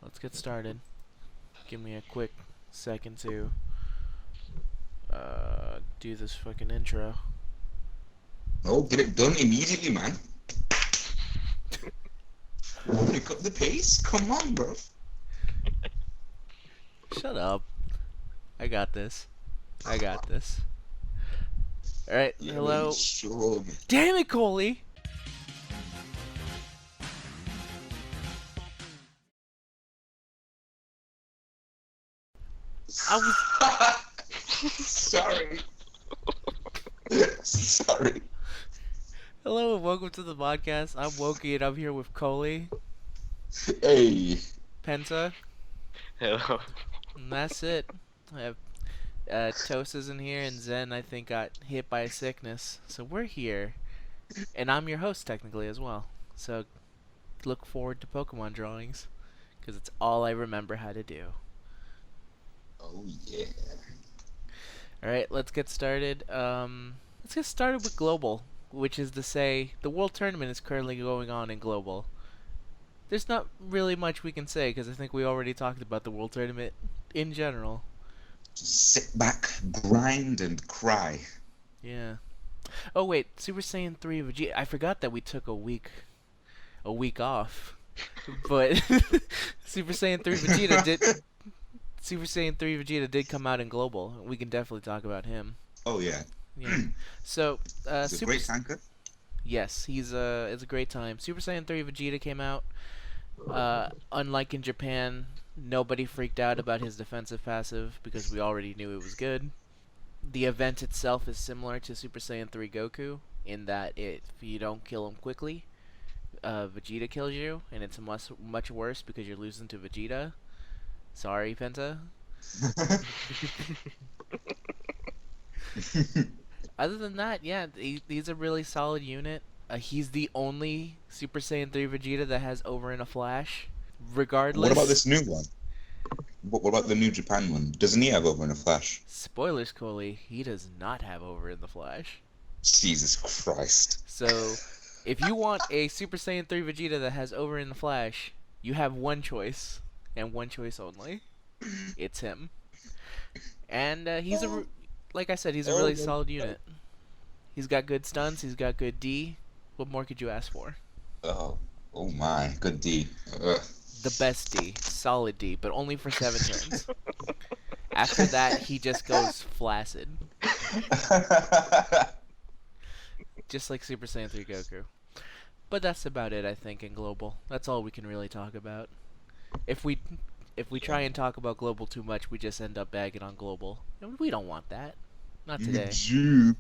let's get started. Give me a quick second to do this fucking intro. Oh, get it done immediately, man. Pick up the pace. Come on, bro. Shut up. I got this. Alright, Yeah, hello. sure, man. Damn it, Coley! I was... Sorry. Sorry. Hello and welcome to the Modcast. I'm Wokey and I'm here with Coley, Hey. Penta, Hello. and that's it. I have Toast isn't here and Zen I think got hit by a sickness. So we're here. And I'm your host technically as well. So look forward to Pokemon drawings. Because it's all I remember how to do. Oh, yeah. Alright, let's get started. Let's get started with Global. Which is to say, the World Tournament is currently going on in Global. There's not really much we can say because I think we already talked about the World Tournament in general. Just sit back, grind, and cry. Yeah. Oh wait, Super Saiyan 3 Vegeta. I forgot that we took a week off. But Super Saiyan 3 Vegeta did Super Saiyan 3 Vegeta did come out in Global. We can definitely talk about him. Oh, yeah. Yeah. So, It's a great tanker. Yes, it's a great time. Super Saiyan 3 Vegeta came out. Unlike in Japan, nobody freaked out about his defensive passive because we already knew it was good. The event itself is similar to Super Saiyan 3 Goku in that if you don't kill him quickly, Vegeta kills you, and it's much worse because you're losing to Vegeta. Sorry, Penta. Other than that, yeah, he's a really solid unit. He's the only Super Saiyan 3 Vegeta that has over in a flash. Regardless. What about this new one? What about the new Japan one? Doesn't he have over in a flash? Spoilers, Coley, he does not have over in the flash. Jesus Christ. So, if you want a Super Saiyan 3 Vegeta that has over in the flash, you have one choice, and one choice only. It's him. And like I said, he's a really solid unit. He's got good stunts, he's got good D. What more could you ask for? Oh my, good D. The best D, solid D, but only for 7 turns. After that, he just goes flaccid. Just like Super Saiyan 3 Goku. But that's about it, I think, in Global. That's all we can really talk about. If we try and talk about Global too much, we just end up bagging on Global. And we don't want that. Not today. Majuub.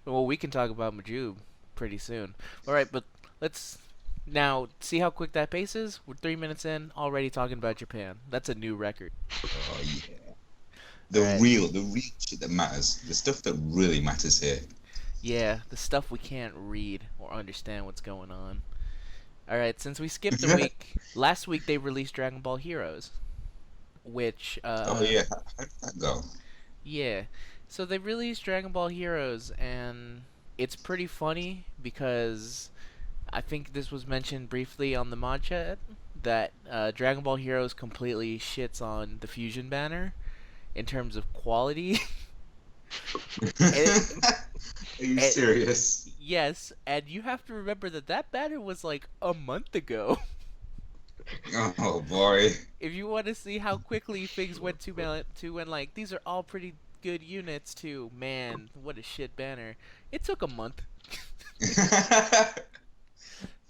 Well, we can talk about Majuub pretty soon. Alright, but let's now see how quick that pace is. We're 3 minutes in, already talking about Japan. That's a new record. Oh yeah. The real shit that matters. The stuff that really matters here. Yeah, the stuff we can't read or understand what's going on. Alright, since we skipped a week, last week they released Dragon Ball Heroes. Which, oh yeah, how did that go? Yeah. So they released Dragon Ball Heroes, and it's pretty funny because I think this was mentioned briefly on the mod chat that Dragon Ball Heroes completely shits on the Fusion banner in terms of quality. Are you serious? Yes, and you have to remember that banner was like a month ago. Oh boy. If you want to see how quickly things went to when like these are all pretty good units to man, what a shit banner. It took a month.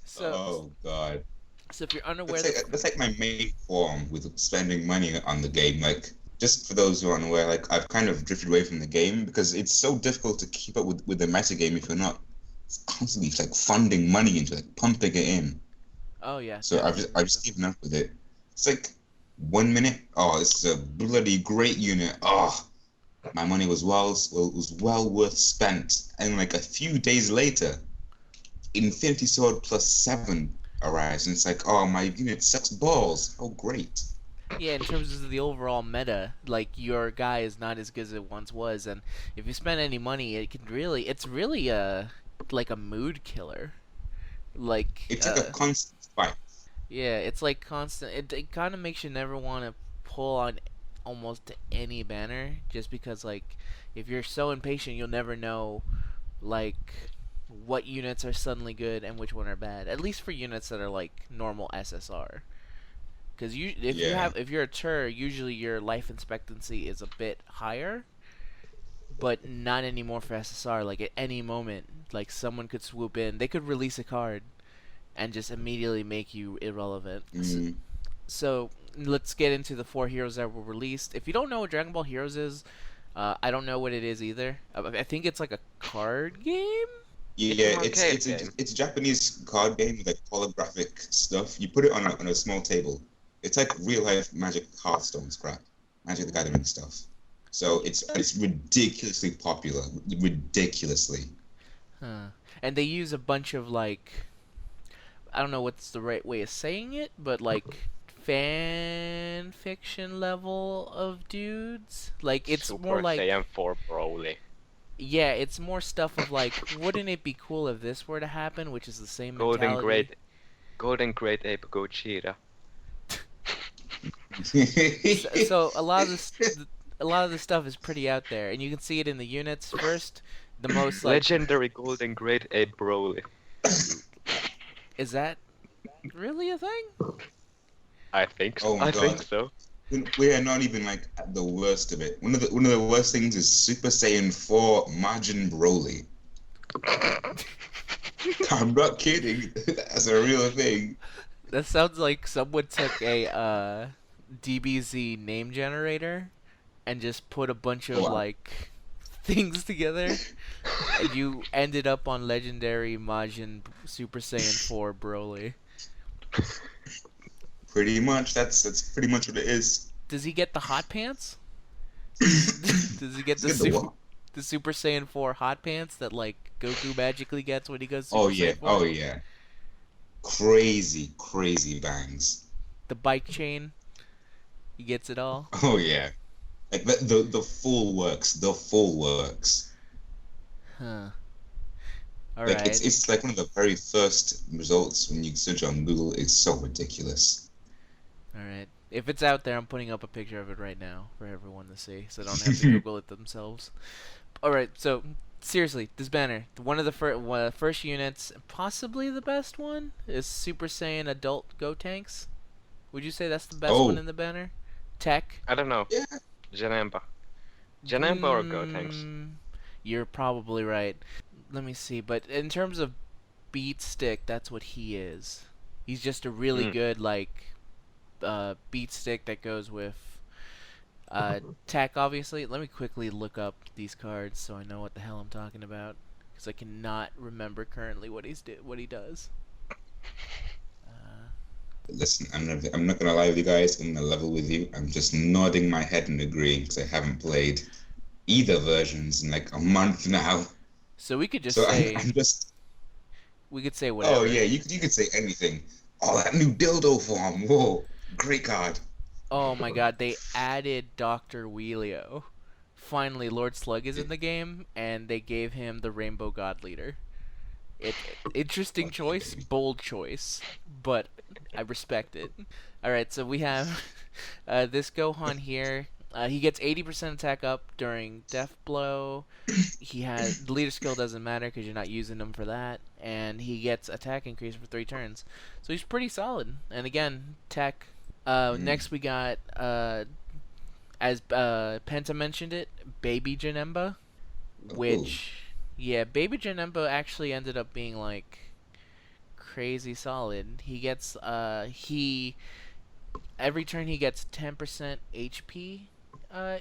So, oh god. So if you're unaware, that's like my main form with spending money on the game. Like, just for those who are unaware, like I've kind of drifted away from the game because it's so difficult to keep up with the meta game if you're not constantly like funding money into it, pumping it in. Oh yeah. So I've just given up with it. It's like 1 minute. Oh, this is a bloody great unit. Oh, my money was well worth spent. And like a few days later, Infinity Sword +7 arrives, and it's like, oh, my unit sucks balls. Oh, great. Yeah, in terms of the overall meta, like your guy is not as good as it once was, and if you spend any money, it's really like a mood killer. Like it's like a constant fight. Yeah, it's like constant. It kind of makes you never want to pull on almost any banner, just because like if you're so impatient, you'll never know like what units are suddenly good and which one are bad. At least for units that are like normal SSR. Because Yeah. if you're a Tur, usually your life expectancy is a bit higher, but not anymore for SSR. Like at any moment, like someone could swoop in, they could release a card and just immediately make you irrelevant. Mm. So let's get into the 4 heroes that were released. If you don't know what Dragon Ball Heroes is, I don't know what it is either. I think it's like a card game. It's an Yeah, arcade game. it's a Japanese card game with like holographic stuff. You put it on a small table. It's like real life Magic Hearthstone crap, Magic the Gathering stuff. So it's ridiculously popular, ridiculously. Huh. And they use a bunch of like I don't know what's the right way of saying it, but like fan fiction level of dudes. Like it's more Super like Saiyan 4 Broly. yeah, it's more stuff of like wouldn't it be cool if this were to happen, which is the same Golden mentality. Great Golden Great Ape Gogeta. So a lot of the stuff is pretty out there, and you can see it in the units. First, the most like Legendary Golden Great Ape Broly. is that really a thing? I think so. Oh my I think God. so. We are not even like at the worst of it. One of the worst things is Super Saiyan 4 Majin Broly. I'm not kidding. That's a real thing. That sounds like someone took a DBZ name generator and just put a bunch of Wow. like things together, and you ended up on legendary Majin Super Saiyan 4 Broly. Pretty much. That's pretty much what it is. Does he get the hot pants? Does he get Let's get the what? the Super Saiyan 4 hot pants that like Goku magically gets when he goes Super Oh yeah. Saiyan 4? Oh yeah. Crazy, crazy bangs. The bike chain, he gets it all. Oh yeah. Like the full works. The full works. Huh. All Like right. it's like one of the very first results when you search on Google. It's so ridiculous. All right. If it's out there, I'm putting up a picture of it right now for everyone to see, so they don't have to Google it themselves. All right. So seriously, this banner, one of the first units, possibly the best one, is Super Saiyan Adult Gotenks. Would you say that's the best one Oh in the banner? Tech. I don't know. yeah. Janemba. Janemba or Gotenks? You're probably right. Let me see. But in terms of beat stick, that's what he is. He's just a really Mm. good like beat stick that goes with tech. Obviously, let me quickly look up these cards so I know what the hell I'm talking about, because I cannot remember currently what what he does. Listen, I'm not gonna lie with you guys. I'm gonna level with you. I'm just nodding my head and agreeing because I haven't played either versions in like a month now. So we could just So say I'm just. we could say whatever. Oh yeah, you could say anything. Oh, that new dildo form. Whoa, great card. Oh my god, they added Dr. Wheelio. Finally, Lord Slug is in the game, and they gave him the Rainbow God Leader. Interesting choice, bold choice, but I respect it. Alright, so we have this Gohan here. He gets 80% attack up during Death Blow. The leader skill doesn't matter because you're not using him for that, and he gets attack increase for 3 turns. So he's pretty solid. And again, tech. Next we got as Penta mentioned it, Baby Janemba, which yeah, Baby Janemba actually ended up being like crazy solid. He gets every turn he gets 10% HP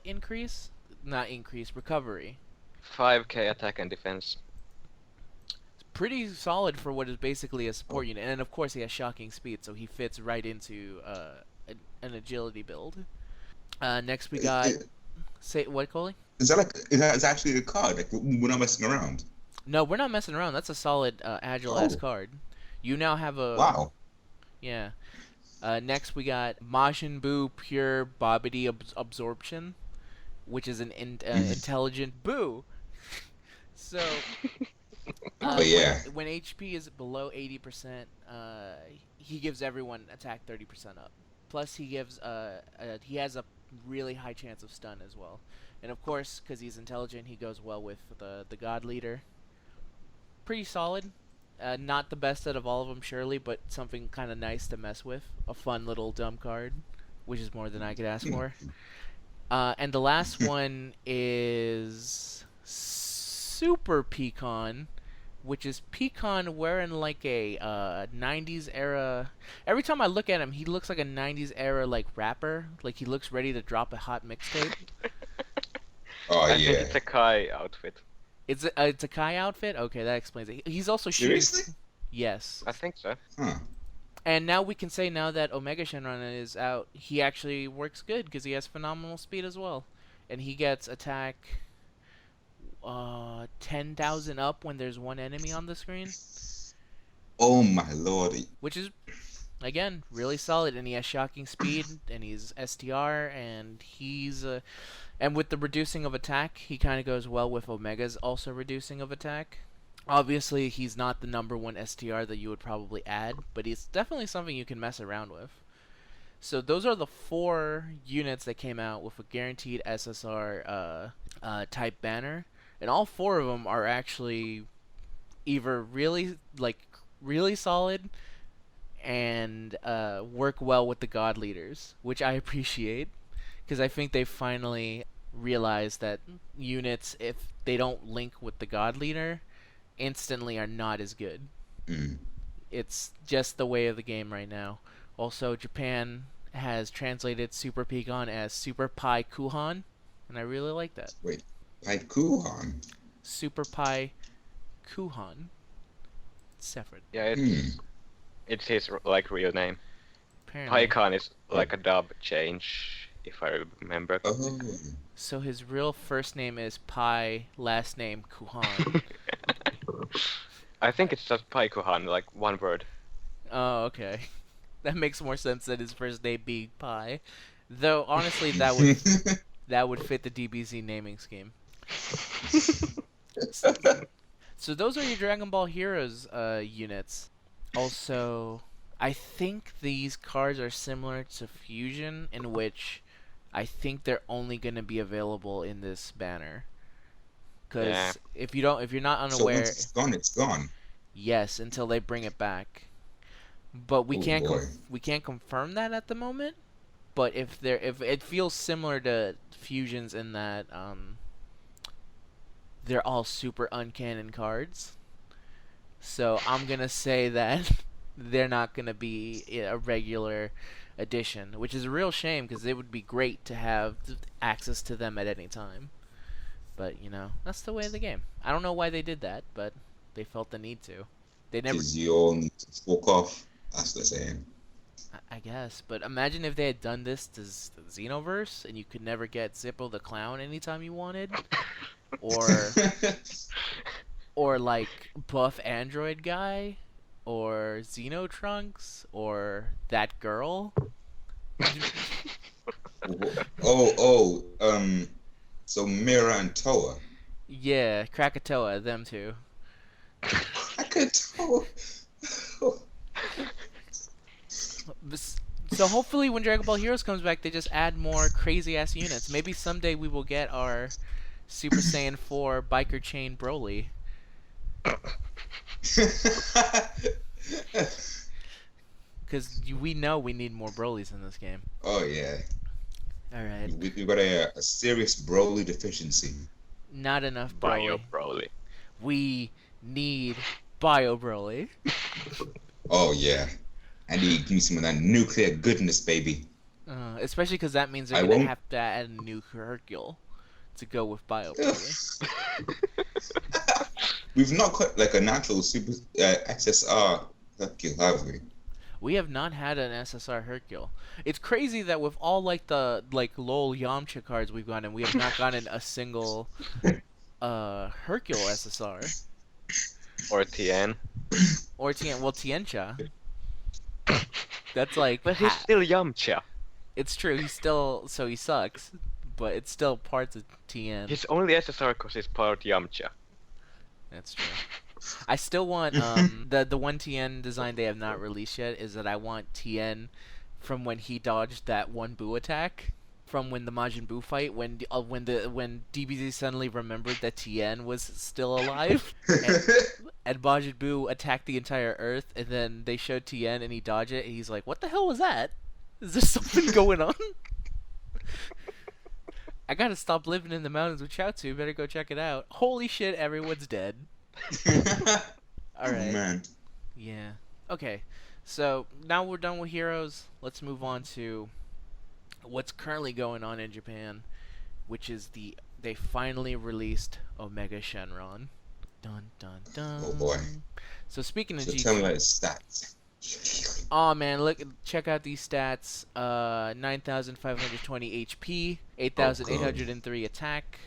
increase, not increase, recovery. 5k attack and defense. Pretty solid for what is basically a support unit, and of course he has shocking speed, so he fits right into an agility build. Next we got say what, Coley? Is that actually a card? Like we're not messing around. No, we're not messing around. That's a solid agile ass card. You now have a Wow. yeah. Next we got Majin Buu Pure Bobbity Absorption, which is an intelligent Buu. So Oh yeah. when HP is below 80%, he gives everyone attack 30% up. Plus, he gives he has a really high chance of stun as well. And of course, because he's intelligent, he goes well with the God Leader. Pretty solid. Not the best out of all of them, surely, but something kind of nice to mess with. A fun little dumb card, which is more than I could ask for. And the last one is Super Pecan, which is Pecan wearing like a 90s era. Every time I look at him, he looks like a 90s era like rapper. Like he looks ready to drop a hot mixtape. Oh I yeah. think it's a Kai outfit. It's a Kai outfit? Okay, that explains it. He's also shooting. Seriously? Yes. I think so. Huh. And now we can say now that Omega Shenron is out, he actually works good because he has phenomenal speed as well. And he gets attack 10,000 up when there's one enemy on the screen. Oh my lordy. Which is, again, really solid. And he has shocking speed, and he's STR, and he's... and with the reducing of attack, he kind of goes well with Omega's also reducing of attack. Obviously, he's not the number one STR that you would probably add, but he's definitely something you can mess around with. So those are the 4 units that came out with a guaranteed SSR type banner, and all 4 of them are actually either really solid and work well with the God Leaders, which I appreciate, because I think they finally realized that units, if they don't link with the God Leader, instantly are not as good. It's just the way of the game right now. Also, Japan has translated Super Pecan as Super Pai Kuhan, and I really like that. Wait, Pai Kuhan? Super Pai Kuhan. Separate. Yeah, it's his like real name. Apparently. Paikan is like a dub change, if I remember. Oh. So his real first name is Pai, last name Kuhan. I think it's just Paikuhan, like one word. Oh, okay. That makes more sense than his first name being Pai. Though honestly, that would fit the DBZ naming scheme. So those are your Dragon Ball Heroes units. Also, I think these cards are similar to Fusion, in which I think they're only going to be available in this banner. Because if you're not unaware, So once it's gone, it's gone. Yes, until they bring it back. But we can't confirm that at the moment. But if it feels similar to Fusions in that they're all super uncanon cards. So I'm gonna say that they're not gonna be a regular edition, which is a real shame because it would be great to have access to them at any time. But you know, that's the way of the game. I don't know why they did that, but they felt the need to. They never. Because you all need to fuck off. That's the saying. I guess, but imagine if they had done this to Xenoverse and you could never get Zippo the Clown anytime you wanted, or like Buff Android Guy, or Xenotrunks, or that girl. So Mira and Toa. Yeah, Krakatoa, them two. Krakatoa. So hopefully when Dragon Ball Heroes comes back, they just add more crazy-ass units. Maybe someday we will get our Super Saiyan 4 Biker Chain Broly. Because we know we need more Brolys in this game. Oh, yeah. Alright. We've got a serious Broly deficiency. Not enough Broly. Bio Broly. We need Bio Broly. Oh, yeah. I need to give me some of that nuclear goodness, baby. Especially because that means they're going to have to add a new Hercule to go with Bio Broly. We've not got like a natural super SSR Hercule, have we? We have not had an SSR Hercule. It's crazy that with all like the LOL Yamcha cards we've gotten, we have not gotten a single Hercule SSR. Or Tien. Or Tien. Well, Tiencha. That's like. But he's still Yamcha. It's true. He's still. So he sucks. But it's still parts of Tien. He's only SSR because he's part Yamcha. That's true. I still want the one Tien design they have not released yet is that I want Tien from when he dodged that one Buu attack from when the Majin Buu fight when DBZ suddenly remembered that Tien was still alive and Majin Buu attacked the entire Earth and then they showed Tien and he dodged it and he's like, "What the hell was that? Is there something going on?" I gotta stop living in the mountains with Chaozu. Better go check it out. Holy shit, everyone's dead. Alright. Oh, man. Yeah. Okay. So, now we're done with Heroes. Let's move on to what's currently going on in Japan, which is they finally released Omega Shenron. Dun dun dun. Oh, boy. So, speaking of So GT. tell me about his stats. Oh man, check out these stats. 9,520 HP, 8,803 attack,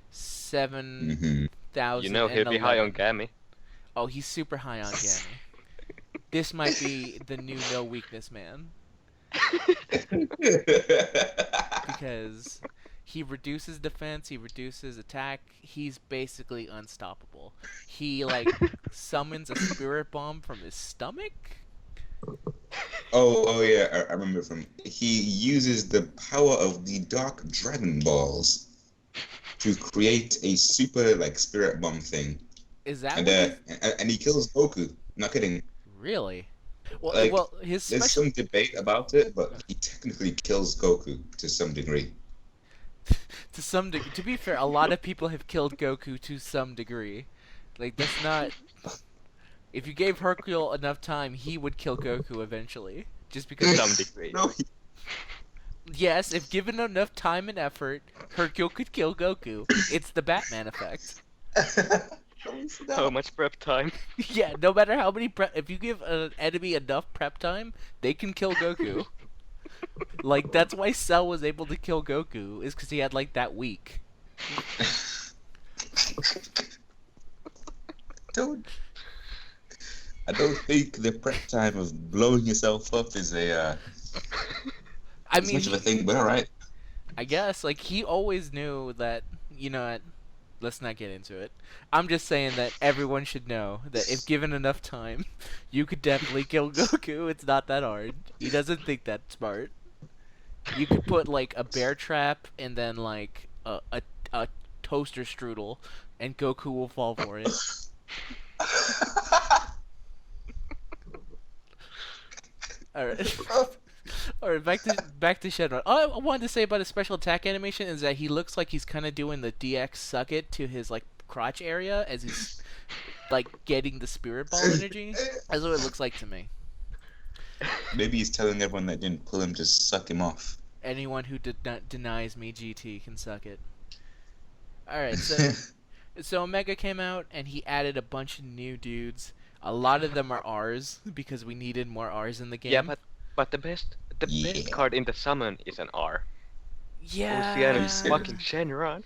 7,000. You know he'll be high on Gammy. Oh, he's super high on Gammy. This might be the new no weakness man because he reduces defense, he reduces attack. He's basically unstoppable. He summons a spirit bomb from his stomach. Oh yeah, I remember he uses the power of the Dark Dragon Balls to create a super spirit bomb thing. Is that and he kills Goku. Not kidding. Really? Well, his there's some debate about it, but he technically kills Goku to some degree. To be fair, a lot of people have killed Goku to some degree. That's not. If you gave Hercule enough time, he would kill Goku eventually. Just because. To some degree. No, Yes, if given enough time and effort, Hercule could kill Goku. It's the Batman effect. How much prep time? Yeah, no matter how many prep. If you give an enemy enough prep time, they can kill Goku. That's why Cell was able to kill Goku, is because he had that week. I don't think the prep time of blowing yourself up is much of a thing, but alright. I guess, he always knew that, let's not get into it. I'm just saying that everyone should know that if given enough time, you could definitely kill Goku. It's not that hard. He doesn't think that's smart. You could put, a bear trap and then, a toaster strudel, and Goku will fall for it. Alright. Alright, back to Shenron. All I wanted to say about his special attack animation is that he looks like he's kind of doing the DX suck it to his crotch area as he's getting the spirit ball energy. That's what it looks like to me. Maybe he's telling everyone that didn't pull him to suck him off. Anyone who denies me GT can suck it. Alright, so Omega came out and he added a bunch of new dudes. A lot of them are R's because we needed more R's in the game. Yeah, but the best card in the summon is an R. Yeah. Oceanus fucking Shenron.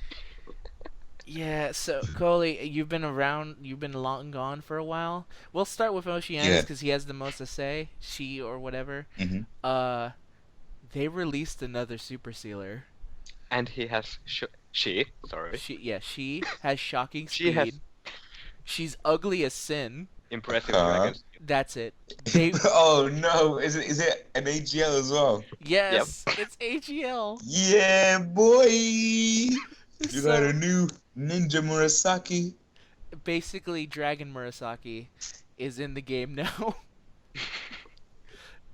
Yeah, so Coley, you've been long gone for a while. We'll start with Oceanus because he has the most to say. She or whatever. Mm-hmm. They released another Super Sealer. And he has she has shocking speed. She's ugly as sin. Impressive dragons. That's it. Oh no! Is it an AGL as well? Yes, it's AGL. Yeah, boy. You got a new Ninja Murasaki. Basically, Dragon Murasaki is in the game now.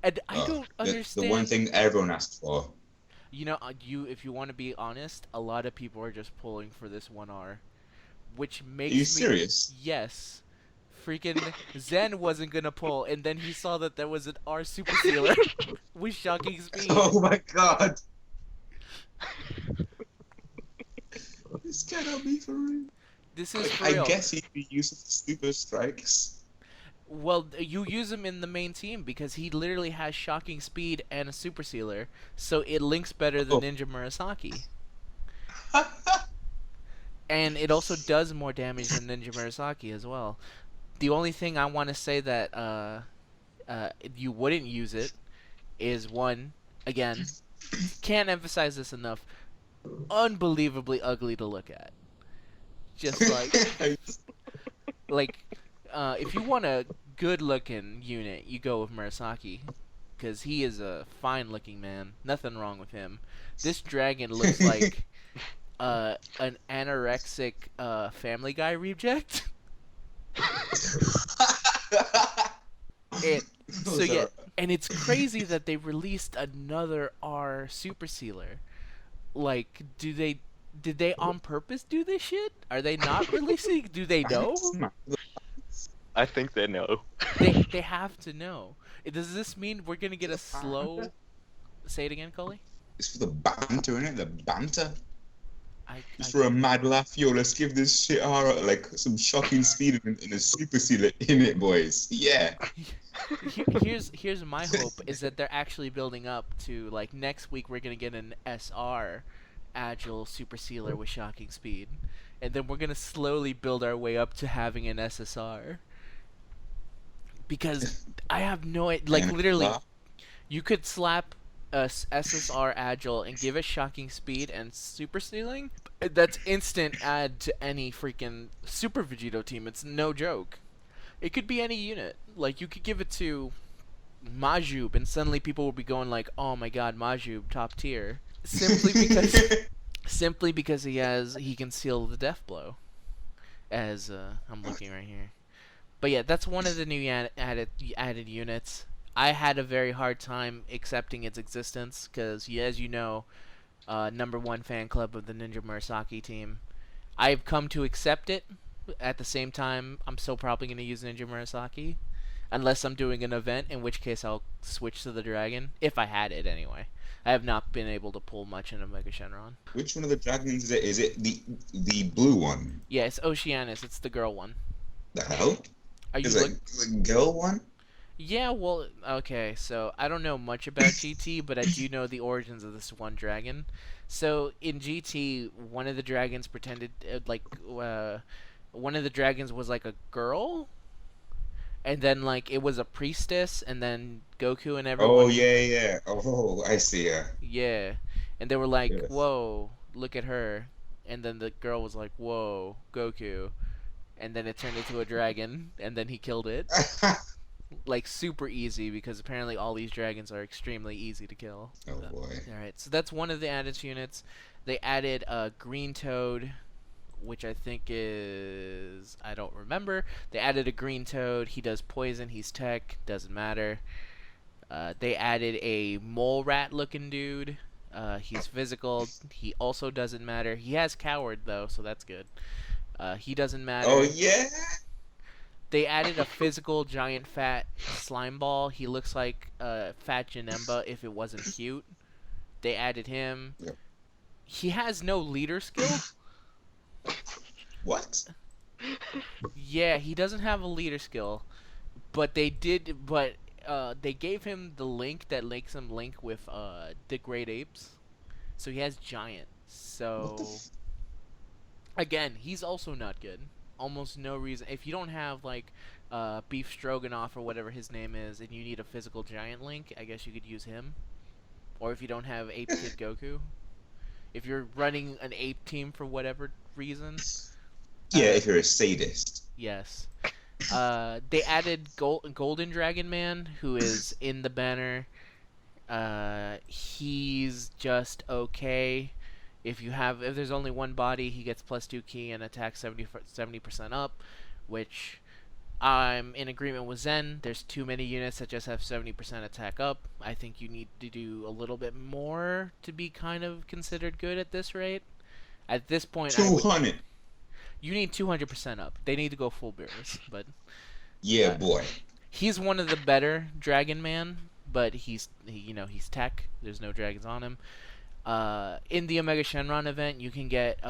And I don't understand. The one thing everyone asked for. If you want to be honest, a lot of people are just pulling for this 1R, which makes Are you serious? Yes. Freaking Zen wasn't gonna pull, and then he saw that there was an R Super Sealer with shocking speed. Oh my god! This cannot be for real. This is for real. I guess he'd be using super strikes. Well, you use him in the main team because he literally has shocking speed and a Super Sealer, so it links better than Ninja Murasaki. And it also does more damage than Ninja Murasaki as well. The only thing I want to say that you wouldn't use it is one, again, can't emphasize this enough, unbelievably ugly to look at. Just if you want a good-looking unit, you go with Murasaki, because he is a fine-looking man. Nothing wrong with him. This dragon looks like an anorexic Family Guy reject. So yeah, and it's crazy that they released another R Super Sealer. Like, did they on purpose do this shit? Are they not releasing? Do they know? I think they know. They have to know. Does this mean we're gonna get a slow? Say it again, Cully. It's for the banter, innit? The banter. Just I for a mad laugh, yo, let's give this shit like some shocking speed and a super sealer in it, boys. Yeah. Here's my hope is that they're actually building up to, like, next week we're gonna get an SR agile super sealer with shocking speed, and then we're gonna slowly build our way up to having an SSR. Because I have no like literally, you could slap a SSR agile and give it shocking speed and super sealing. That's instant add to any freaking Super Vegito team. It's no joke. It could be any unit. Like, you could give it to Majuub, and suddenly people will be going like, "Oh my God, Majuub, top tier," simply because he can seal the death blow. As I'm looking right here. But yeah, that's one of the new added units. I had a very hard time accepting its existence because, as you know, #1 fan club of the Ninja Murasaki team. I've come to accept it. At the same time, I'm still probably going to use Ninja Murasaki. Unless I'm doing an event, in which case I'll switch to the dragon. If I had it, anyway. I have not been able to pull much in Omega Shenron. Which one of the dragons is it? Is it the blue one? Yeah, it's Oceanus. It's the girl one. The hell? Are you Is it the girl one? Yeah, well, okay, so I don't know much about GT, but I do know the origins of this one dragon. So, in GT, one of the dragons pretended, one of the dragons was like a girl, and then, like, it was a priestess, and then Goku and everyone... Oh, yeah. Oh, I see, yeah. Yeah, and they were like, Yes. whoa, look at her, and then the girl was like, whoa, Goku, and then it turned into a dragon, and then he killed it. Like, super easy, because apparently all these dragons are extremely easy to kill. Oh, boy. Alright, so that's one of the added units. They added a green toad, which I think is... I don't remember. They added a green toad. He does poison. He's tech. Doesn't matter. They added a mole rat looking dude. He's physical. He also doesn't matter. He has coward, though, so that's good. He doesn't matter. Oh, yeah? They added a physical giant fat slime ball. He looks like Fat Janemba if it wasn't cute. They added him. Yep. He has no leader skill. What? Yeah, he doesn't have a leader skill. But they did. But they gave him the link that makes him link with the Great Apes. So he has giant. So again, he's also not good. Almost no reason. If you don't have, like, Beef Stroganoff or whatever his name is, and you need a physical giant link, I guess you could use him. Or if you don't have Ape Kid Goku. If you're running an ape team for whatever reason. Yeah, if you're a sadist. Yes. They added Golden Dragon Man, who is in the banner. He's just okay. If there's only one body, he gets +2 ki and attacks 70% up, which I'm in agreement with Zen. There's too many units that just have 70% attack up. I think you need to do a little bit more to be kind of considered good at this rate. At this point, 200. You need 200% up. They need to go full bearers, but Yeah, boy. he's one of the better Dragon Man, but he's tech. There's no dragons on him. In the Omega Shenron event, you can get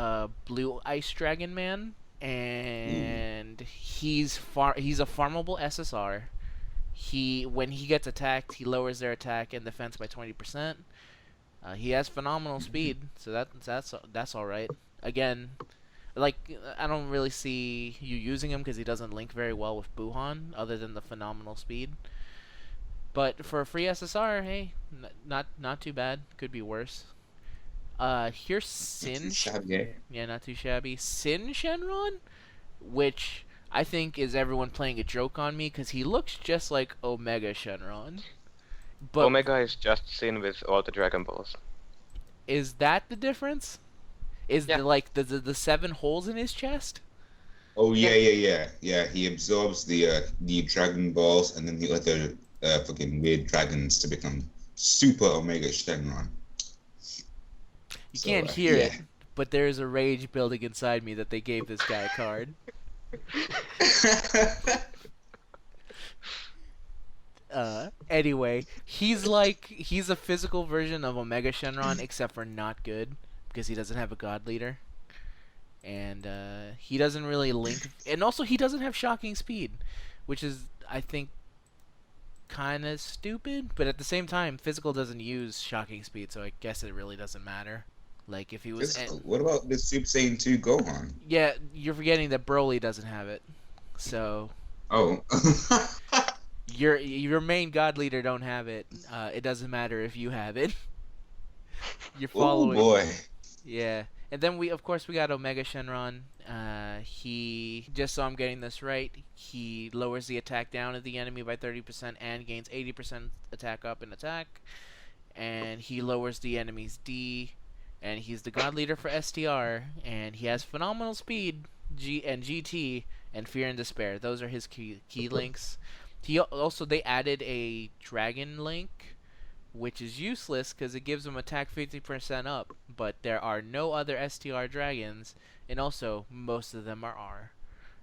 Blue Ice Dragon Man, and he's a farmable SSR. When he gets attacked, he lowers their attack and defense by 20%. He has phenomenal speed, so that's all right. Again, like, I don't really see you using him because he doesn't link very well with Buhan, other than the phenomenal speed. But for a free SSR, hey, not too bad. Could be worse. Here's Sin. Shabby, eh? Yeah, not too shabby. Sin Shenron, which I think is everyone playing a joke on me because he looks just like Omega Shenron. But Omega is just seen with all the Dragon Balls. is that the difference? Is Yeah. the 7 holes in his chest? Oh yeah. He absorbs the Dragon Balls and then the other fucking weird dragons to become Super Omega Shenron. You So, can't hear yeah. it, but there is a rage building inside me that they gave this guy a card. Anyway, he's a physical version of Omega Shenron, except for not good because he doesn't have a god leader, and he doesn't really link, and also he doesn't have shocking speed, which is I think kind of stupid. But at the same time, physical doesn't use shocking speed, so I guess it really doesn't matter. Like if he was, What about the Super Saiyan 2 Gohan? yeah, you're forgetting that Broly doesn't have it, so. Oh. Your main god leader don't have it. It doesn't matter if you have it. You're following. Oh boy. Yeah, and then we got Omega Shenron. He, just so I'm getting this right, he lowers the attack down of the enemy by 30% and gains 80% attack up in attack. And he lowers the enemy's D. And he's the god leader for STR. And he has phenomenal speed, GT, and Fear and Despair. Those are his key links. They added a dragon link, which is useless because it gives him attack 50% up, but there are no other STR dragons, and also most of them are R.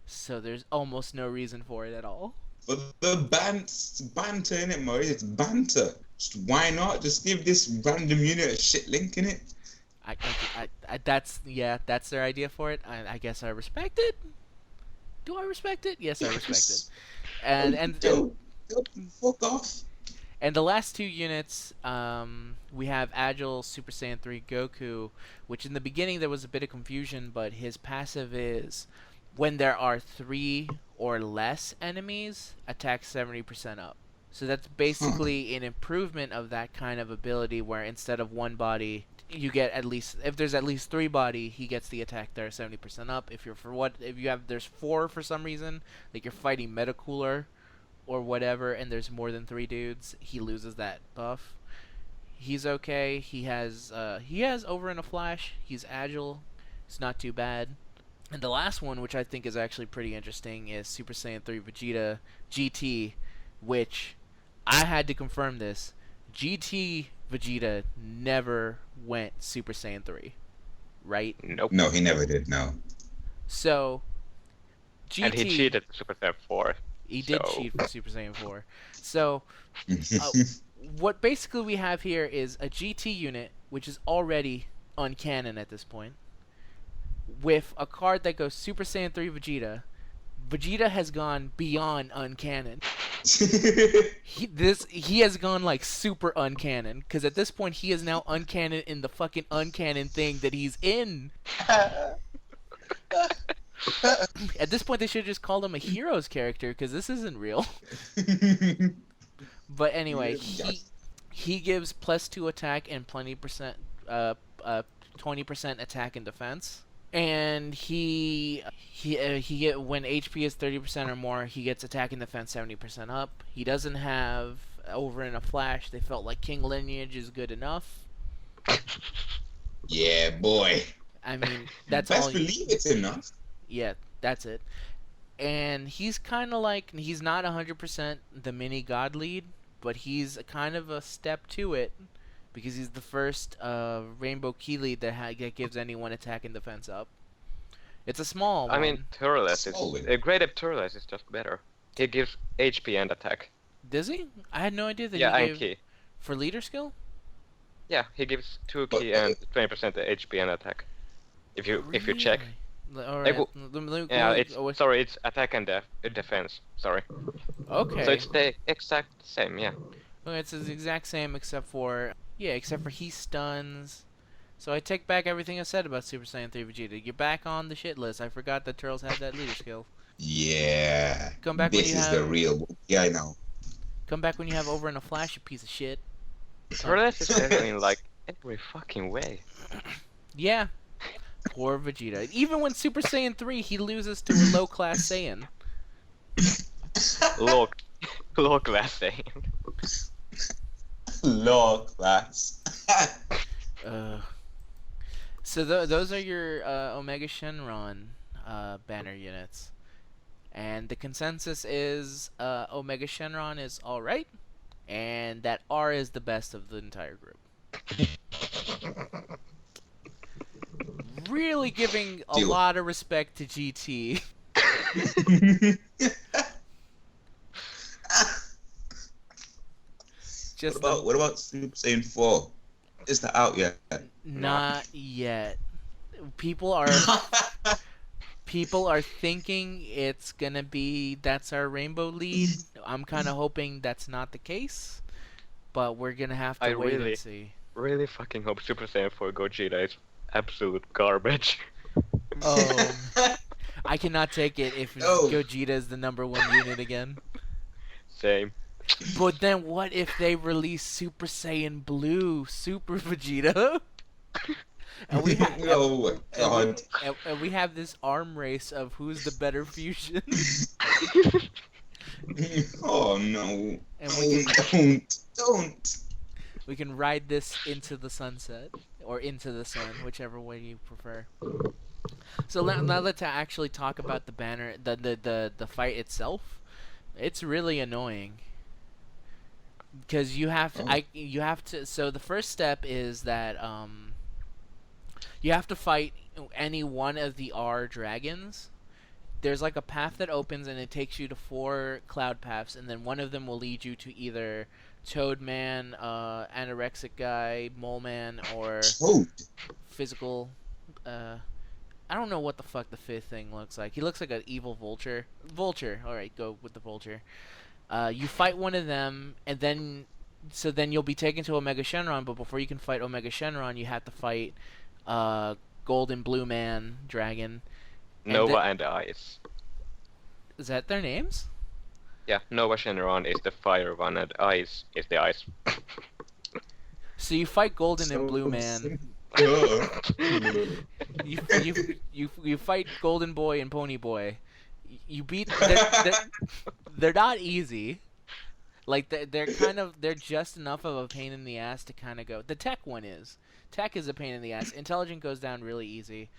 So there's almost no reason for it at all. But the banter in it, Murray, it's banter. Just why not? Just give this random unit a shit link in it. That's their idea for it. I guess I respect it. Do I respect it? Yes, I respect it. And fuck off. And the last 2 units, we have Agile Super Saiyan 3 Goku, which in the beginning there was a bit of confusion, but his passive is when there are 3 or less enemies, attack 70% up. So that's basically an improvement of that kind of ability where instead of 1 body, you get if there's at least 3 body, he gets the attack there 70% up. If there's 4 for some reason, like you're fighting Metacooler or whatever, and there's more than 3 dudes, he loses that buff. He's okay. He has over in a flash. He's agile. It's not too bad. And the last one, which I think is actually pretty interesting, is Super Saiyan 3 Vegeta GT, which I had to confirm this. GT Vegeta never went Super Saiyan 3, right? Nope. No, he never did, no. So, GT... And he cheated Super Saiyan 4. He did cheat for Super Saiyan 4. So, what basically we have here is a GT unit, which is already uncanon at this point, with a card that goes Super Saiyan 3 Vegeta. Vegeta has gone beyond uncanon. He has gone like super uncanon, because at this point he is now uncanon in the fucking uncanon thing that he's in. At this point they should have just called him a heroes character, because this isn't real. But anyway, he gives +2 attack and 20% attack and defense. And he when HP is 30% or more, he gets attack and defense 70% up. He doesn't have over in a flash. They felt like King Lineage is good enough. Yeah, boy. I mean, that's Best all. Believe it's enough. Yeah, that's it. And he's kind of like, he's not 100% the mini god lead, but he's kind of a step to it, because he's the first Rainbow Key lead that gives anyone attack and defense up. It's a small one. I mean, Turles is a great if Turles is just better. He gives HP and attack. Does he? I had no idea that Yeah, he and gave key. for leader skill. Yeah, he gives 2 key and 20% HP and attack. If you check. Alright. It's attack and defense. Sorry. Okay. So it's the exact same, yeah. Okay, it's the exact same except for he stuns. So I take back everything I said about Super Saiyan 3 Vegeta. You're back on the shit list. I forgot that Turles had that leader skill. Yeah. Come back this when you is have, the real. Yeah, I know. Come back when you have over in a flash, you piece of shit. Turles is better in like every fucking way. Yeah. Poor Vegeta. Even when Super Saiyan 3, he loses to a low-class Saiyan. Low class saying. Low class. So those are your Omega Shenron banner units. And the consensus is Omega Shenron is alright, and that R is the best of the entire group. Really giving a Deal. lot of respect to GT. Just what about Super Saiyan 4? Is that out yet? not yet. People are thinking it's gonna be that's our rainbow lead. I'm kind of hoping that's not the case, but we're gonna have to wait and see. Really fucking hope Super Saiyan 4 Gogeta is absolute garbage. I cannot take it if No. Gogeta is the #1 unit again. Same. But then what if they release Super Saiyan Blue Super Vegeta? And we Oh my god. and we have this arm race of who's the better fusion. Oh no. And Don't. We can ride this into the sunset or into the sun, whichever way you prefer. So now let's actually talk about the banner, the fight itself. It's really annoying because you have to. So the first step is that you have to fight any one of the R dragons. There's like a path that opens and it takes you to 4 cloud paths, and then one of them will lead you to either Toadman, Anorexic Guy, Mole Man, or Toad. Physical. I don't know what the fuck the 5th thing looks like. He looks like an evil vulture. Vulture. All right, go with the vulture. You fight one of them, and then you'll be taken to Omega Shenron. But before you can fight Omega Shenron, you have to fight Golden Blue Man Dragon. Nova and Ice. Is that their names? Yeah, Nova Shenron is the fire one and Ice is the ice. So you fight Golden and Blue Man. You fight Golden Boy and Pony Boy. You beat. They're not easy. Like they're just enough of a pain in the ass to kind of go. The Tech one is. Tech is a pain in the ass. Intelligent goes down really easy.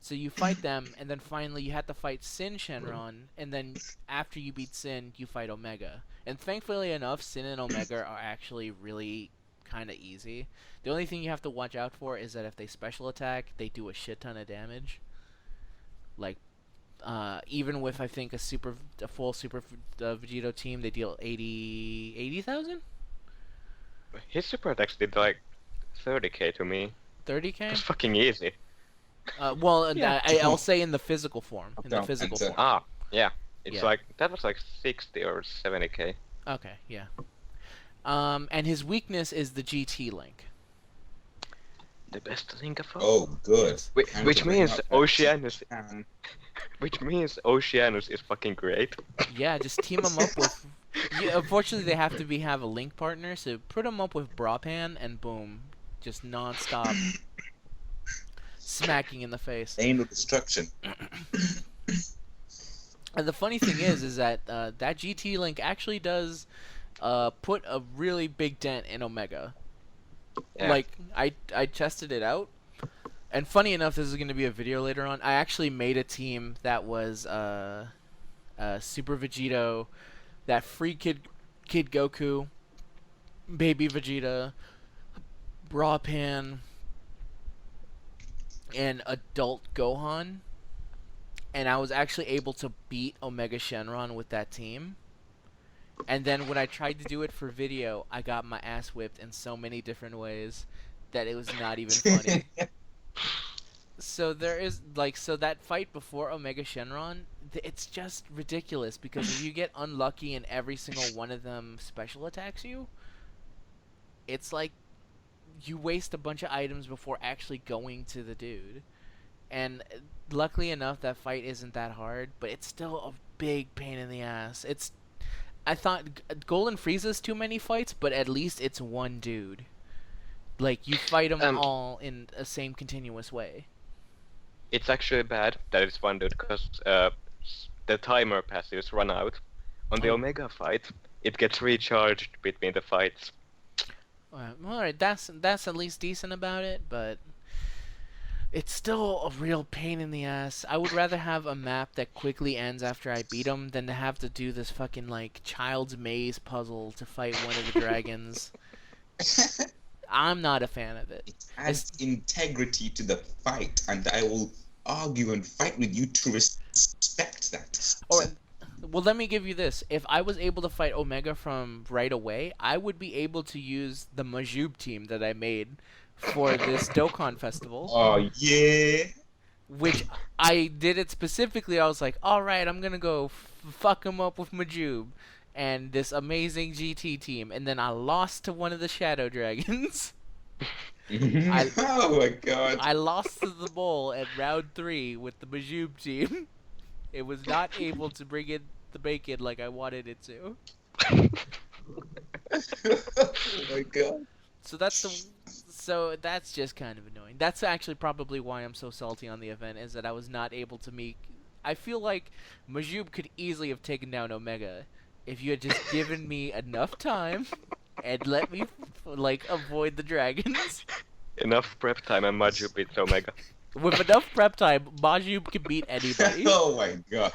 So you fight them, and then finally you have to fight Sin Shenron, and then after you beat Sin, you fight Omega. And thankfully enough, Sin and Omega are actually really kind of easy. The only thing you have to watch out for is that if they special attack, they do a shit ton of damage. Like, even with I think a full Super Vegito team, they deal 80,000? His super attacks did like 30k to me. 30k? It's fucking easy. Yeah. I'll say in the physical form. Ah, yeah. It's Yeah. like that was like 60 or 70k. Okay, yeah. And his weakness is the GT link. The best link of all. Oh, good. Which means Oceanus. Which means Oceanus is fucking great. Yeah, just team him up with. Unfortunately, they have to have a link partner, so put him up with Brapan, and boom, just non-stop smacking in the face. Aim of destruction. And the funny thing is that that GT link actually does put a really big dent in Omega. Yeah. Like I tested it out, and funny enough, this is going to be a video later on. I actually made a team that was Super Vegito, that free Kid Goku, Baby Vegeta, Brapan, and Adult Gohan. And I was actually able to beat Omega Shenron with that team. And then when I tried to do it for video, I got my ass whipped in so many different ways that it was not even funny. So that fight before Omega Shenron, it's just ridiculous because if you get unlucky and every single one of them special attacks you, it's like you waste a bunch of items before actually going to the dude. And luckily enough, that fight isn't that hard, but it's still a big pain in the ass. I thought Golden Frieza's too many fights, but at least it's one dude. Like, you fight them all in the same continuous way. It's actually bad that it's one dude, because the timer passives run out. On the Omega fight, it gets recharged between the fights. Alright, that's at least decent about it, but it's still a real pain in the ass. I would rather have a map that quickly ends after I beat him than to have to do this fucking, like, child's maze puzzle to fight one of the dragons. I'm not a fan of it. It adds integrity to the fight, and I will argue and fight with you to respect that. Or, well, let me give you this. If I was able to fight Omega from right away, I would be able to use the Majuub team that I made for this Dokkan festival. Oh, yeah. Which I did it specifically. I was like, alright, I'm gonna go fuck him up with Majuub and this amazing GT team. And then I lost to one of the Shadow Dragons. Oh my god. I lost to the bull at round 3 with the Majuub team. It was not able to bring in the bacon like I wanted it to. Oh my god. So that's just kind of annoying. That's actually probably why I'm so salty on the event, is that I was not able to meet. I feel like Majuub could easily have taken down Omega if you had just given me enough time and let me like avoid the dragons. Enough prep time and Majuub beats Omega. With enough prep time, Majuub can beat anybody. Oh my god.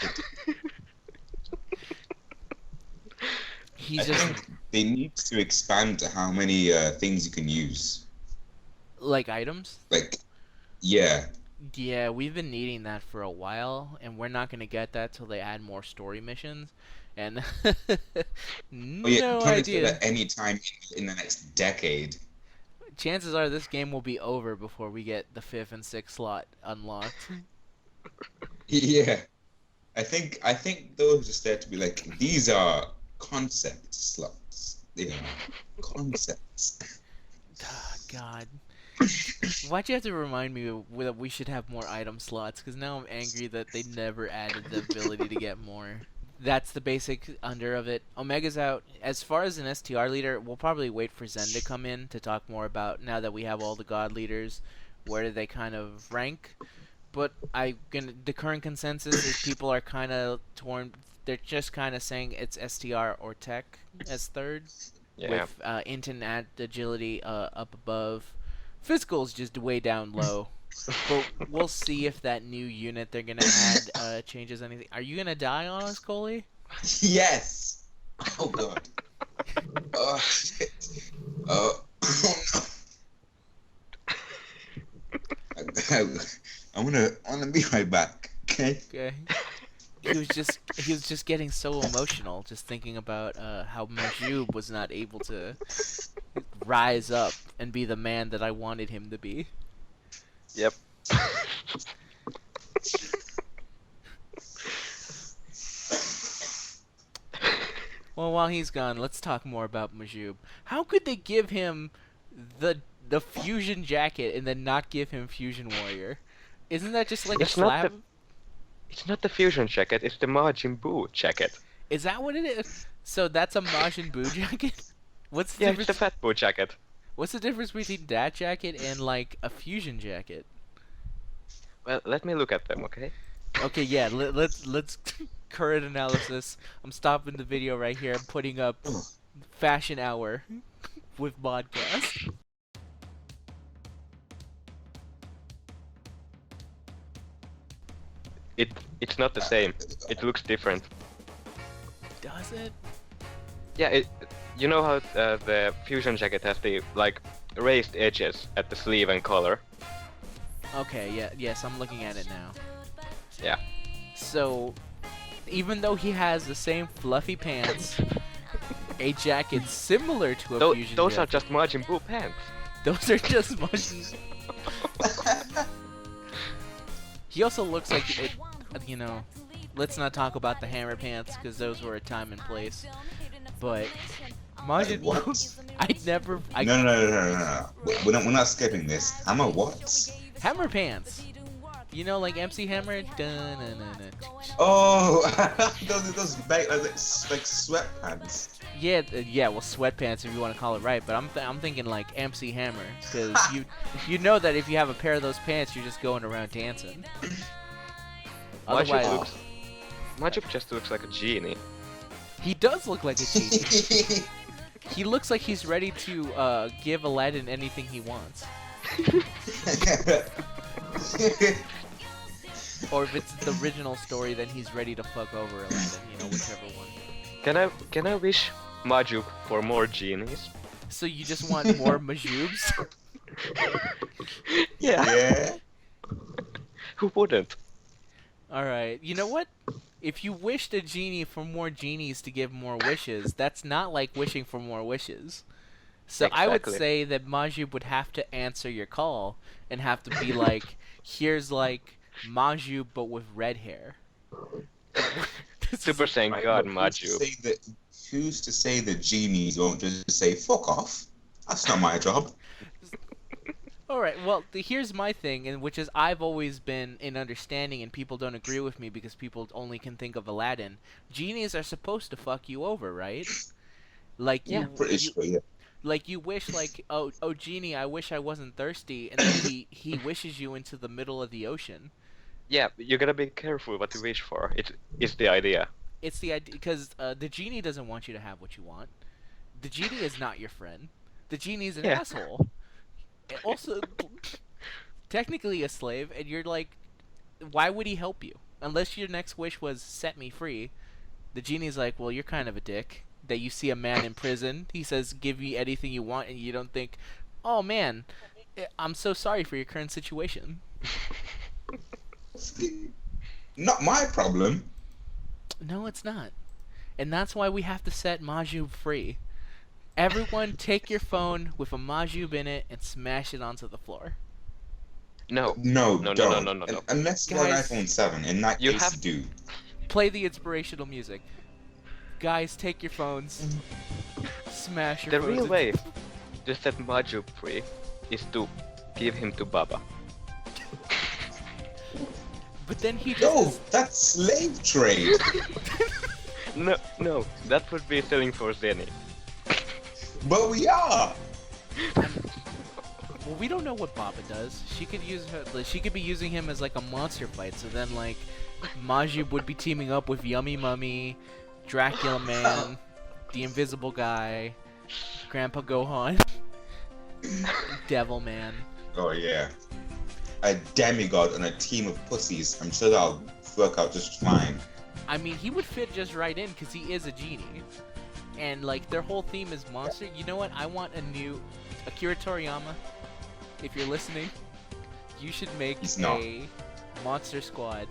He's just They need to expand to how many things you can use. like items. Like, yeah. Yeah, we've been needing that for a while, and we're not gonna get that till they add more story missions. And Oh yeah, no you can't expect idea. that any time in the next decade. Chances are this game will be over before we get the 5th and 6th slot unlocked. Yeah. I think those just there to be like, these are concept slots. You know, concepts. Ah, God. Why'd you have to remind me that we should have more item slots? Because now I'm angry that they never added the ability to get more. That's the basic under of it. Omega's out. As far as an STR leader, we'll probably wait for Zen to come in to talk more about, now that we have all the god leaders, where do they kind of rank. But the current consensus is people are kind of torn. They're just kind of saying it's STR or Tech as third, Yeah. with int and agility up above. Physical's just way down low. But we'll see if that new unit they're gonna add changes anything. Are you gonna die on us, Coley? Yes. Oh god. Oh shit. Oh no. I'm gonna be right back. Okay. Okay. He was just getting so emotional just thinking about how Majuub was not able to rise up and be the man that I wanted him to be. Yep. Well, while he's gone, let's talk more about Majuub. How could they give him the fusion jacket and then not give him fusion warrior? Isn't that just like It's a not slab? It's not the fusion jacket, it's the Majuub jacket. Is that what it is? So that's a Majin Buu jacket? What's the Yeah, it's the difference? Fat Boo jacket. What's the difference between that jacket and like a fusion jacket? Well, let me look at them, okay? Okay, yeah, let's current analysis. I'm stopping the video right here. I'm putting up Fashion Hour with Modcast. It's not the same. It looks different. Does it? Yeah, you know how the fusion jacket has the like raised edges at the sleeve and collar? Okay, yeah, yes, I'm looking at it now. Yeah. So, even though he has the same fluffy pants, a jacket similar to a fusion Those are jacket. just Majin Buu pants. Those are just Majin. He also looks like it, you know. Let's not talk about the hammer pants because those were a time and place. But Majin What? Buu, I No. We're not skipping this. Hammer what? hammer pants. You know, like MC Hammer. Dun-dun-dun-dun. Oh, those like sweatpants. Yeah, yeah. Well, sweatpants if you want to call it right. But I'm thinking like MC Hammer because you know that if you have a pair of those pants, you're just going around dancing. Majin Otherwise, looks Majuub just looks like a genie. He does look like a genie. He looks like he's ready to give Aladdin anything he wants. Or if it's the original story, then he's ready to fuck over Aladdin, you know, whichever one. Can I wish Majuub for more genies? So you just want more Majuubs? Yeah. Who wouldn't? Alright, you know what? If you wished a genie for more genies to give more wishes, that's not like wishing for more wishes. So I would Exactly. say that Majuub would have to answer your call and have to be like, here's like Majuub but with red hair. Super Saiyan God Majuub. Who's to say that genies won't just say, fuck off? That's not my job. Alright, well, here's my thing, and which is I've always been in understanding, and people don't agree with me because people only can think of Aladdin. Genies are supposed to fuck you over, right? Like Yeah. Pretty sure, yeah. like you wish, like, oh genie, I wish I wasn't thirsty, and then he wishes you into the middle of the ocean. Yeah, you gotta be careful what you wish for. It's the idea. It's the idea, because the genie doesn't want you to have what you want. The genie is not your friend. The genie is an Yeah. asshole. Also, technically a slave, and you're like, why would he help you? Unless your next wish was set me free. The genie's like, well, you're kind of a dick. That you see a man in prison, he says, give me anything you want, and you don't think, oh man, I'm so sorry for your current situation. Not my problem. No, it's not. And that's why we have to set Majuub free. Everyone take your phone with a Majuub in it and smash it onto the floor. No. No, No, don't. no, no, no, no. Unless you're an Guys, iPhone 7. In that you case, have- do. Play the inspirational music. Guys, take your phones. Smash your The phones. real into- way to set Majuub free is to give him to Baba. But then he just... No, that's slave trade. No, that would be selling for Zenny. But we are. Well, we don't know what Baba does. She could use her. She could be using him as like a monster fight. So then, like, Majuub would be teaming up with Yummy Mummy, Dracula Man, the Invisible Guy, Grandpa Gohan, Devil Man. Oh yeah. A demigod and a team of pussies. I'm sure that'll work out just fine. I mean, he would fit just right in because he is a genie, and like their whole theme is monster. You know what? I want a new Akira Toriyama. If you're listening, you should make He's not. a monster squad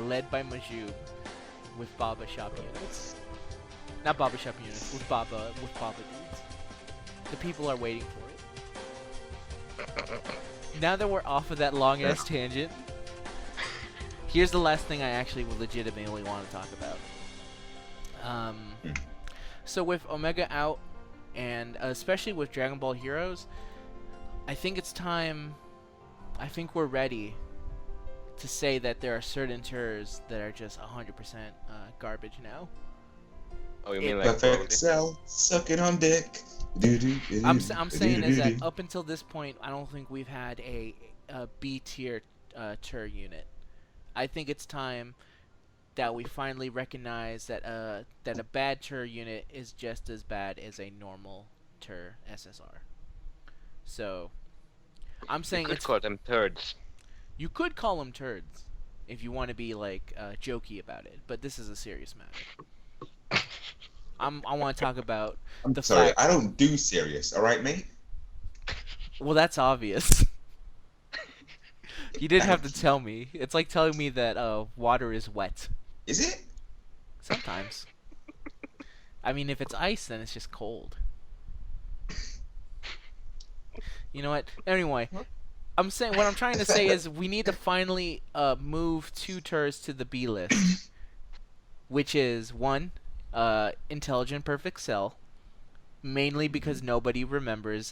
led by Majuub with Baba Shop units. Not Baba Shop units, with Baba dudes. The people are waiting for it. Now that we're off of that long ass tangent, here's the last thing I actually legitimately want to talk about. So with Omega out, and especially with Dragon Ball Heroes, I think it's time. I think we're ready to say that there are certain tours that are just 100% garbage now. Oh, you mean like Perfect quality? cell, sucking on dick. I'm saying is that up until this point, I don't think we've had a B tier tour unit. I think it's time that we finally recognize that that a bad tour unit is just as bad as a normal tour SSR. So, I'm saying You could it's call them turds. you could call them turds if you want to be like jokey about it, but this is a serious matter. I want to talk about I'm the sorry, fact. I don't do serious, alright, mate? Well, that's obvious. You didn't have to tell me. It's like telling me that water is wet. Is it? Sometimes. I mean, if it's ice, then it's just cold. You know what? Anyway, I'm saying what I'm trying to say is we need to finally move 2 tours to the B list, which is 1, Intelligent Perfect Cell, mainly because nobody remembers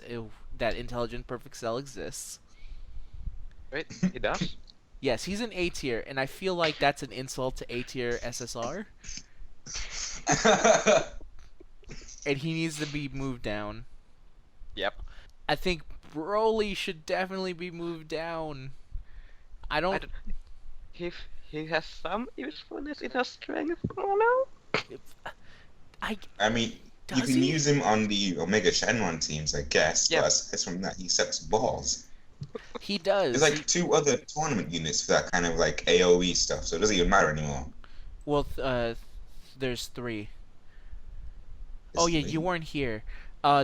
that Intelligent Perfect Cell exists. Wait, he does? Yes, he's an A tier, and I feel like that's an insult to A tier SSR, and he needs to be moved down. Yep. I think Broly should definitely be moved down. I don't. He he has some usefulness in his strength. Oh I mean, you Does can he? use him on the Omega Shenron teams, I guess. Yeah. But aside from that, he sucks balls. He does. There's like 2 other tournament units for that kind of like AOE stuff, so it doesn't even matter anymore. Well, there's 3. It's Oh yeah, like- you weren't here.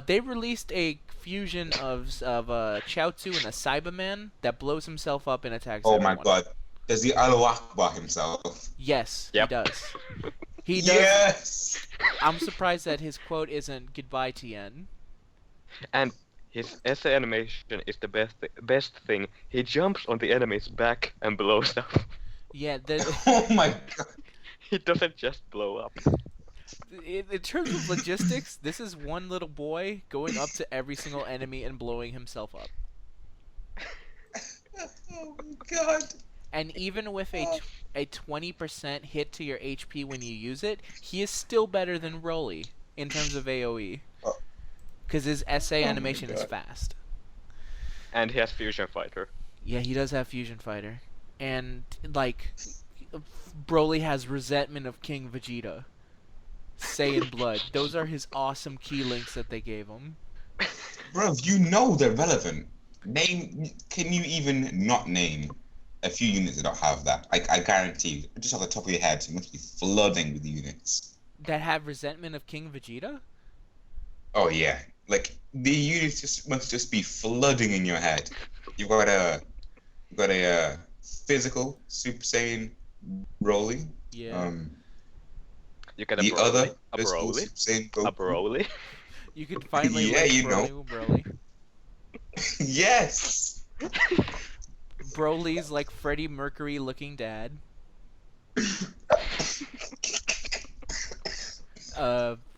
They released a fusion of Chaozu and a Cyberman that blows himself up and attacks Oh everyone. my god. Does the Allahu Akbar himself? Yes, Yep. he does. He does. Yes! I'm surprised that his quote isn't "Goodbye, Tien." And his essay animation is the best thing. He jumps on the enemy's back and blows up. Yeah, Oh my god. He doesn't just blow up. in terms of logistics, this is one little boy going up to every single enemy and blowing himself up. Oh my god. And even with a 20% hit to your HP when you use it, he is still better than Broly in terms of AoE. Oh. Because his SA my animation is God. fast. And he has Fusion Fighter. Yeah, he does have Fusion Fighter. And, like, Broly has Resentment of King Vegeta. Saiyan Blood. Those are his awesome key links that they gave him. Bro, you know they're relevant. Can you even not name a few units that don't have that? I guarantee you, just off the top of your head, you must be flooding with units. That have Resentment of King Vegeta? Oh yeah, like the units must just be flooding in your head. You've got a physical Super Saiyan Broly. Yeah. You get a The Broly. other A physical Broly. Super Saiyan Goku. A Broly. You could finally Yeah, link you Broly know. with Broly. Yes. Broly's like Freddie Mercury looking dad.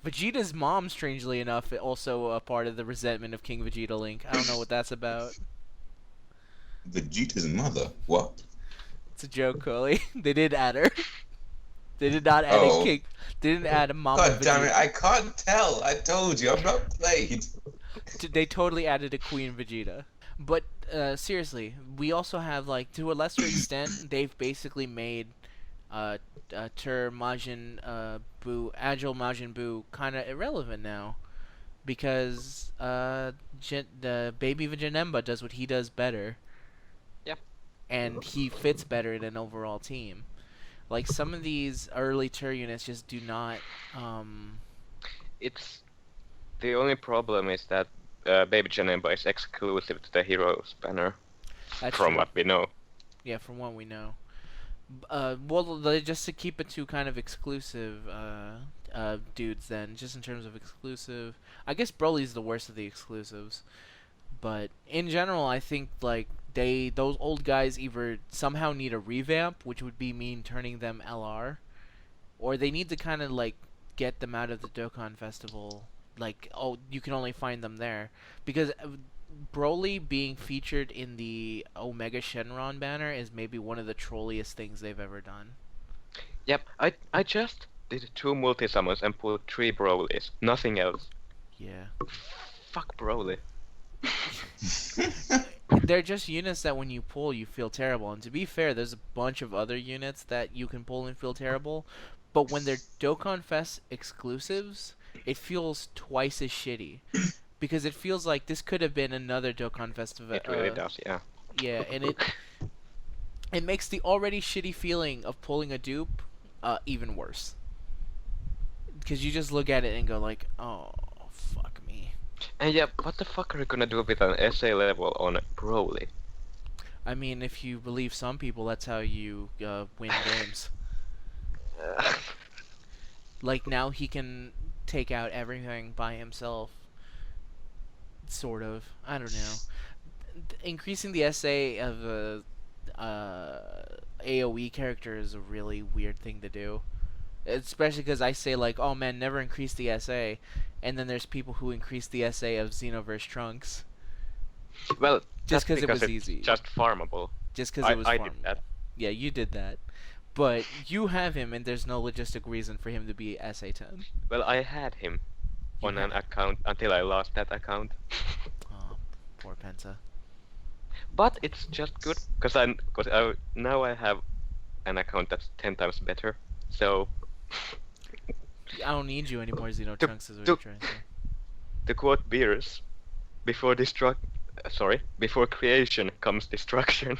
Vegeta's mom, strangely enough, also a part of the Resentment of King Vegeta link. I don't know what that's about. Vegeta's mother. What? It's a joke, Coley. They did add her. They did not add Oh. a king. They didn't add a mama. God damn it! Vegeta. I can't tell. I told you, I'm not played. They totally added a Queen Vegeta. But seriously, we also have, like, to a lesser extent, they've basically made Majin Buu, Agile Majin Buu, kind of irrelevant now, because the baby Janemba does what he does better. Yep. And he fits better in an overall team. Like, some of these early Tur units just do not. It's the only problem is that Baby Janemba is exclusive to the Heroes banner. That's From true. what we know. Yeah, from what we know. Just to keep it to kind of exclusive dudes then, just in terms of exclusive. I guess Broly's the worst of the exclusives. But in general, I think, like, those old guys either somehow need a revamp, which would be mean turning them LR, or they need to kind of, like, get them out of the Dokkan Festival. Like, oh, you can only find them there. Because Broly being featured in the Omega Shenron banner is maybe one of the trolliest things they've ever done. Yep, I just did 2 multi-summons and put 3 Brolys. Nothing else. Yeah. Fuck Broly. They're just units that when you pull, you feel terrible. And to be fair, there's a bunch of other units that you can pull and feel terrible. But when they're Dokkan Fest exclusives, it feels twice as shitty. Because it feels like this could have been another Dokkan Festival. It really does, yeah. Yeah, and it makes the already shitty feeling of pulling a dupe even worse. Because you just look at it and go like, oh, fuck me. And yeah, what the fuck are you gonna do with an essay level on Broly? I mean, if you believe some people, that's how you win games. Like, now he can take out everything by himself. Sort of. I don't know. Increasing the SA of a AoE character is a really weird thing to do. Especially because I say, like, oh man, never increase the SA. And then there's people who increase the SA of Xenoverse Trunks. Well, Just that's because it was it's easy. just farmable. Just because it was I farmable. did that. Yeah, you did that. But you have him, and there's no logistic reason for him to be SA10. Well, I had him You on had- an account until I lost that account. Oh, poor Penta. But it's just good because now I have an account that's 10 times better. So, I don't need you anymore, Xeno To- Trunks is what to- you're trying to say. to quote Beers, before before creation comes destruction.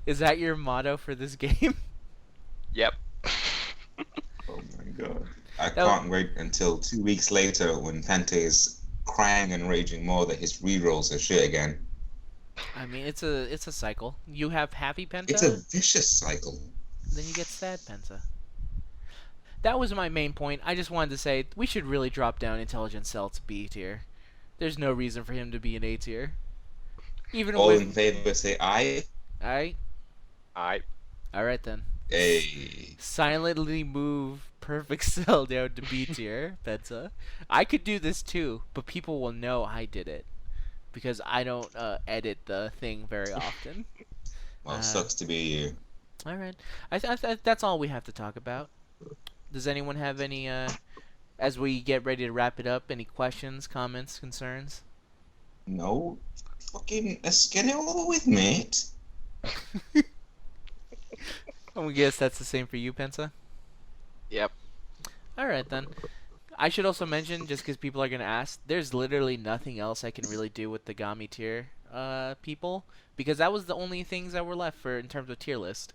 Is that your motto for this game? Yep. Oh my god. I That- can't wait until 2 weeks later when Pente is crying and raging more that his rerolls are shit again. I mean, it's a cycle. You have happy Penta, It's a vicious cycle. then you get sad Penta. That was my main point. I just wanted to say we should really drop down Intelligent Cell to B tier. There's no reason for him to be an A tier. Even All with in favor say aye. Alright? I Alright then. Hey. Silently move Perfect Cell down to B tier, Penta. I could do this too, but people will know I did it. Because I don't edit the thing very often. Well, sucks to be you. Alright. That's all we have to talk about. Does anyone have any, as we get ready to wrap it up, any questions, comments, concerns? No. Fucking, let's get it over with, mate. I guess that's the same for you, Pensa? Yep. Alright then. I should also mention, just because people are going to ask, there's literally nothing else I can really do with the Gami tier people, because that was the only things that were left for in terms of tier list.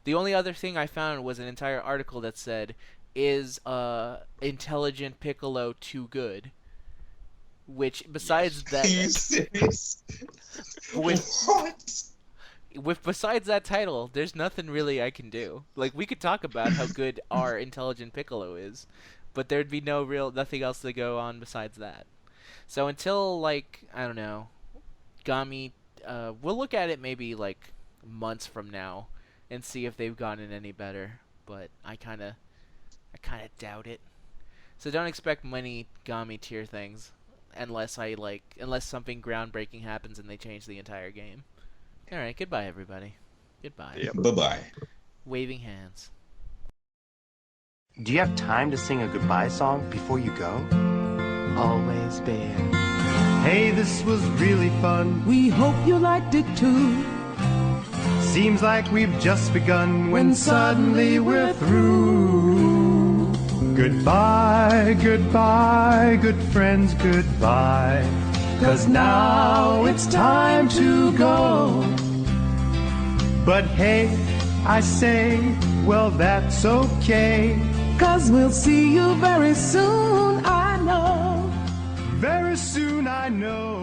The only other thing I found was an entire article that said, is Intelligent Piccolo too good? Which, besides that... Are you serious? With besides that title, there's nothing really I can do. Like, we could talk about how good our Intelligent Piccolo is, but there'd be nothing else to go on besides that. So until, like, I don't know, Gami, we'll look at it maybe, like, months from now and see if they've gotten any better, but I kind of doubt it. So don't expect many Gami tier things unless something groundbreaking happens and they change the entire game. Alright, goodbye everybody. Goodbye. Yep. Bye-bye. Waving hands. Do you have time to sing a goodbye song before you go? Always bear. Hey, this was really fun. We hope you liked it too. Seems like we've just begun when suddenly we're through. Goodbye, goodbye, good friends, goodbye. 'Cause now it's time to go. But hey, I say, well, that's okay. 'Cause we'll see you very soon, I know. Very soon, I know.